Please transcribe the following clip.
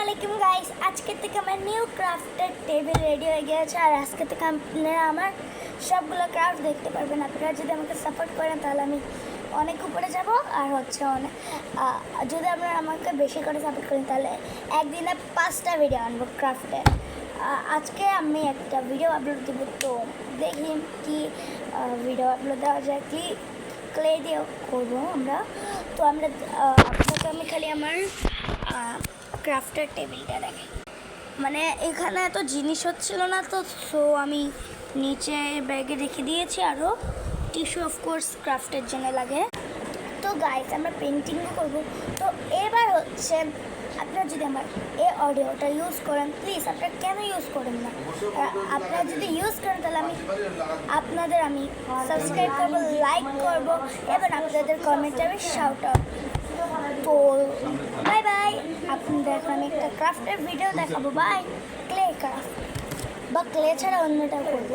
আলাইকুম গাইস, আজকে থেকে আমার নিউ ক্রাফটের টেবিল রেডি হয়ে গিয়েছে। আর আজকে থেকে আপনারা আমার সবগুলো ক্রাফট দেখতে পারবেন। আপনারা যদি আমাকে সাপোর্ট করেন তাহলে আমি অনেক উপরে যাব। আর হচ্ছে অনেক যদি আপনারা আমাকে বেশি করে সাপোর্ট করেন তাহলে একদিনে 5টা ভিডিও আনবো ক্রাফটের। আজকে আমি একটা ভিডিও আপলোড দেবো, তো দেখি কি ভিডিও আপলোড দেওয়া যায়। ক্লে দিয়ে করবো আমরা। তো আপনাকে আমি খালি আমার ক্রাফটের টেবিলটা দেখে, মানে এখানে এত জিনিস হচ্ছিল না, তো আমি নিচে ব্যাগে রেখে দিয়েছি। আরও টিস্যু অফকোর্স ক্রাফটের জন্য লাগে। তো গাইস আমরা পেন্টিংও করবো। তো এবার হচ্ছে আপনারা যদি আমার এই অডিওটা ইউজ করেন, প্লিজ আপনারা কেন ইউজ করেন না? আপনারা যদি ইউজ করেন তাহলে আপনাদের আমি সাবস্ক্রাইব করবো, লাইক করবো এবং আপনাদের কমেন্টে আমি শাউট আউট। তো বাই বাই। আপনাদের এখন আমি একটা ক্রাফটের ভিডিও দেখাবো। বাই। ক্লে ক্রাফট বা ক্লে ছাড়া অন্যটাও করবো।